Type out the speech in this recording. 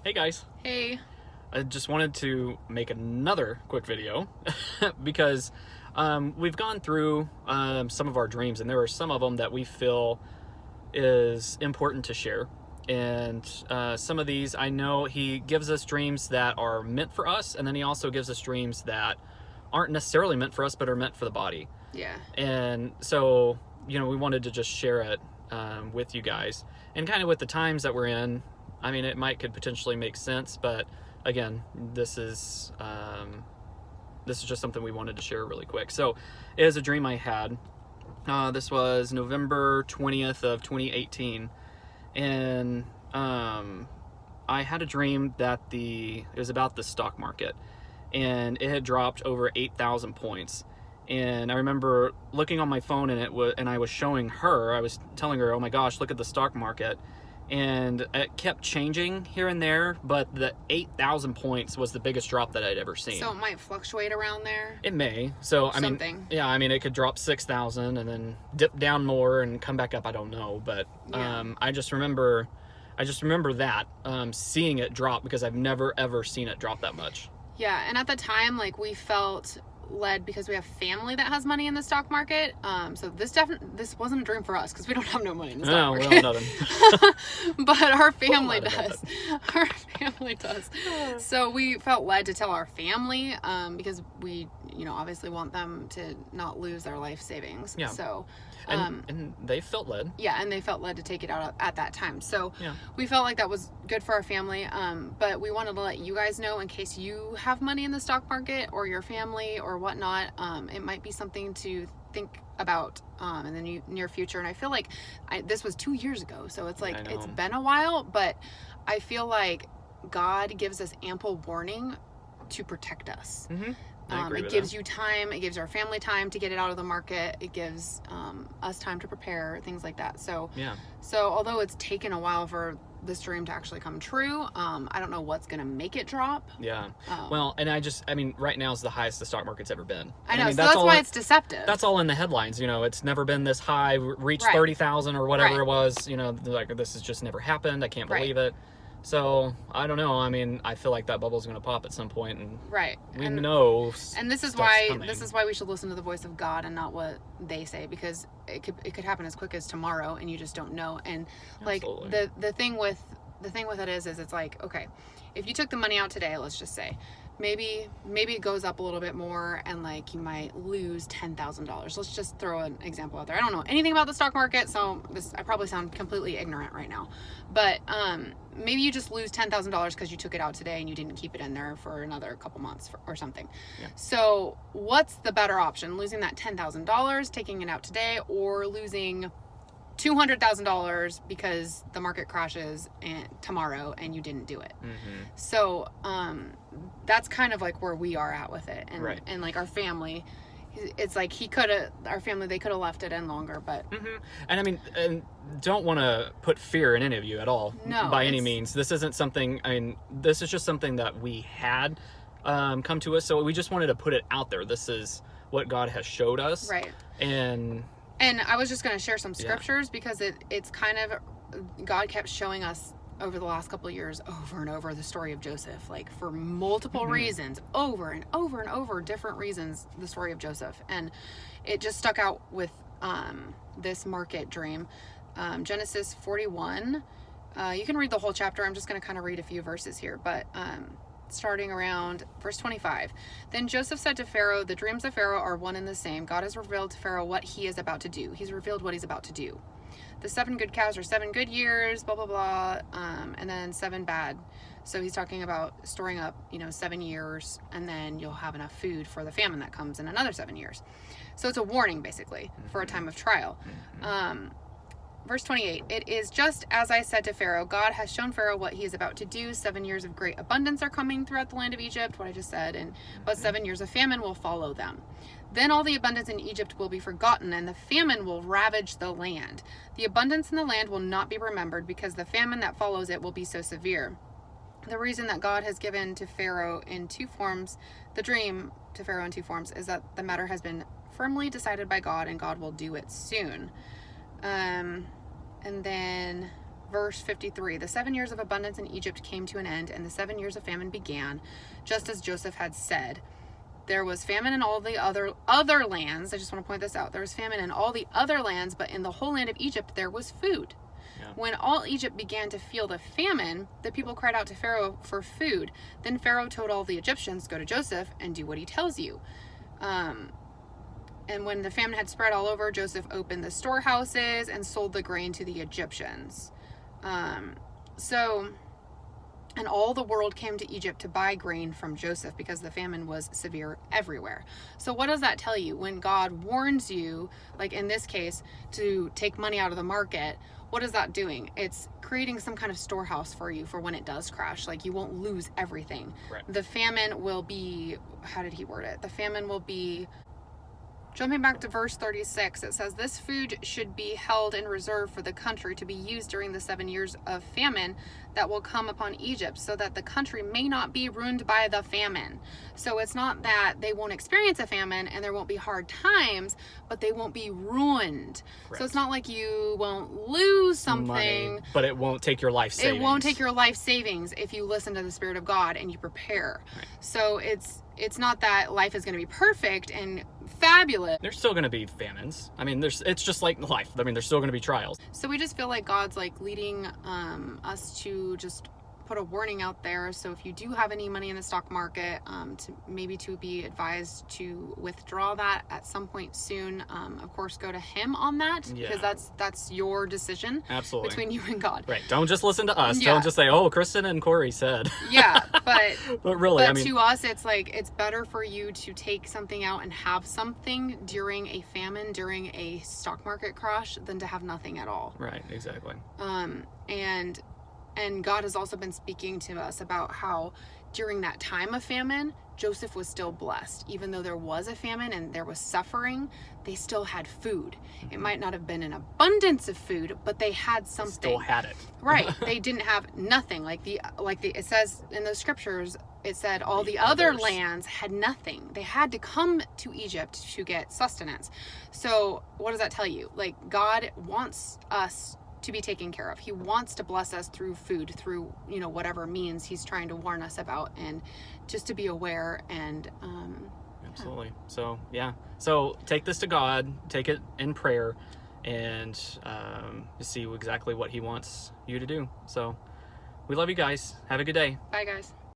Hey guys. Hey. I just wanted to make another quick video because we've gone through some of our dreams, and there are some of them that we feel is important to share. And some of these, I know he gives us dreams that are meant for us, and then he also gives us dreams that aren't necessarily meant for us but are meant for the body. Yeah. And so, we wanted to just share it with you guys, and kind of with the times that we're in. I mean, it could potentially make sense, but again, this is just something we wanted to share really quick. So it is a dream I had. This was November 20th of 2018, and I had a dream that it was about the stock market, and it had dropped over 8,000 points. And I remember looking on my phone, and I was showing her. I was telling her, "Oh my gosh, look at the stock market." And it kept changing here and there, but the 8,000 points was the biggest drop that I'd ever seen. So it might fluctuate around there? It may. So, Something. it could drop 6,000 and then dip down more and come back up. I don't know. But Yeah. I just remember that, seeing it drop, because I've never, ever seen it drop that much. Yeah, and at the time, we felt led because we have family that has money in the stock market. So this wasn't a dream for us because we don't have no money in the stock market. We don't have nothing. But our family does. Our family does. So we felt led to tell our family because we, obviously want them to not lose their life savings. Yeah. So. And they felt led. Yeah, and they felt led to take it out at that time. So yeah. We felt like that was good for our family. But we wanted to let you guys know, in case you have money in the stock market or your family or whatnot, it might be something to think about in the near future. And I feel like this was 2 years ago, so it's it's been a while, but I feel like God gives us ample warning to protect us. Mm-hmm. It gives you time. It gives our family time to get it out of the market. It gives us time to prepare, things like that. So, yeah. So although it's taken a while for this dream to actually come true, I don't know what's going to make it drop. Yeah. Well, and right now is the highest the stock market's ever been. I know. So that's why it's deceptive. That's all in the headlines. It's never been this high, reached Right. 30,000 or whatever Right. it was. This has just never happened. I can't believe it. So, I don't know. I feel like that bubble's going to pop at some point, and right. we know. And this is why we should listen to the voice of God and not what they say, because it could happen as quick as tomorrow, and you just don't know. And Absolutely. the thing with it is it's okay, if you took the money out today, let's just say, maybe it goes up a little bit more, and you might lose $10,000. Let's just throw an example out there. I don't know anything about the stock market, so I probably sound completely ignorant right now. But maybe you just lose $10,000 because you took it out today and you didn't keep it in there for another couple months or something. Yeah. So what's the better option? Losing that $10,000, taking it out today, or losing $200,000 because the market crashes tomorrow and you didn't do it? Mm-hmm. So that's kind of where we are at with it, and right. And our family, it's our family, they could have left it in longer, but mm-hmm. And don't want to put fear in any of you at all. No, by any means. This isn't something. This is just something that we had come to us, so we just wanted to put it out there. This is what God has showed us, right. And I was just going to share some scriptures, because it's kind of, God kept showing us over the last couple of years, over and over, the story of Joseph, for multiple mm-hmm. reasons, over and over and over, different reasons, the story of Joseph. And it just stuck out with this market dream. Genesis 41. You can read the whole chapter. I'm just going to kind of read a few verses here, but starting around verse 25. Then Joseph said to Pharaoh, "The dreams of Pharaoh are one and the same. God has revealed to Pharaoh what he is about to do. He's revealed what he's about to do. The 7 good cows are 7 good years, blah, blah, blah, and then 7 bad." So he's talking about storing up, 7 years, and then you'll have enough food for the famine that comes in another 7 years. So it's a warning, basically, mm-hmm. for a time of trial. Mm-hmm. Verse 28, "It is just as I said to Pharaoh. God has shown Pharaoh what he is about to do. 7 years of great abundance are coming throughout the land of Egypt," what I just said, but 7 years of famine will follow them. "Then all the abundance in Egypt will be forgotten, and the famine will ravage the land. The abundance in the land will not be remembered, because the famine that follows it will be so severe." The reason that God has given to Pharaoh in 2 forms, the dream to Pharaoh in 2 forms, is that the matter has been firmly decided by God, and God will do it soon. And then verse 53. The 7 years of abundance in Egypt came to an end, and the 7 years of famine began, just as Joseph had said. There was famine in all the other lands. I just want to point this out. There was famine in all the other lands, but in the whole land of Egypt there was food. Yeah. When all Egypt began to feel the famine, the people cried out to Pharaoh for food. Then Pharaoh told all the Egyptians, "Go to Joseph and do what he tells you." And when the famine had spread all over, Joseph opened the storehouses and sold the grain to the Egyptians. And all the world came to Egypt to buy grain from Joseph because the famine was severe everywhere. So what does that tell you? When God warns you, like in this case, to take money out of the market, what is that doing? It's creating some kind of storehouse for you for when it does crash. Like you won't lose everything. Right. The famine will be, how did he word it? The famine will be, jumping back to verse 36, it says, "This food should be held in reserve for the country to be used during the 7 years of famine that will come upon Egypt, so that the country may not be ruined by the famine." So it's not that they won't experience a famine and there won't be hard times, but they won't be ruined. Correct. So it's not like you won't lose something. Money, but it won't take your life savings. It won't take your life savings if you listen to the Spirit of God and you prepare. Right. So it's not that life is going to be perfect and fabulous. There's still going to be famines. I mean, it's just like life. I mean, there's still going to be trials. So we just feel like God's like leading us to just put a warning out there. So if you do have any money in the stock market, to be advised to withdraw that at some point soon. Of course, go to Him on that, because that's your decision. Absolutely. Between you and God. Right. Don't just listen to us. Don't just say, "Oh, Kristin and Corey said." Yeah, but really, but to us, it's like it's better for you to take something out and have something during a famine, during a stock market crash, than to have nothing at all. Right. Exactly. And God has also been speaking to us about how during that time of famine, Joseph was still blessed. Even though there was a famine and there was suffering, they still had food. It might not have been an abundance of food, but they had something. Still had it. Right. They didn't have nothing. It says in the scriptures, it said all the other lands had nothing. They had to come to Egypt to get sustenance. So what does that tell you? Like, God wants us to be taken care of. He wants to bless us through food, through, whatever means He's trying to warn us about, and just to be aware. And absolutely. So so take this to God, take it in prayer, and see exactly what He wants you to do. So we love you guys. Have a good day. Bye, guys.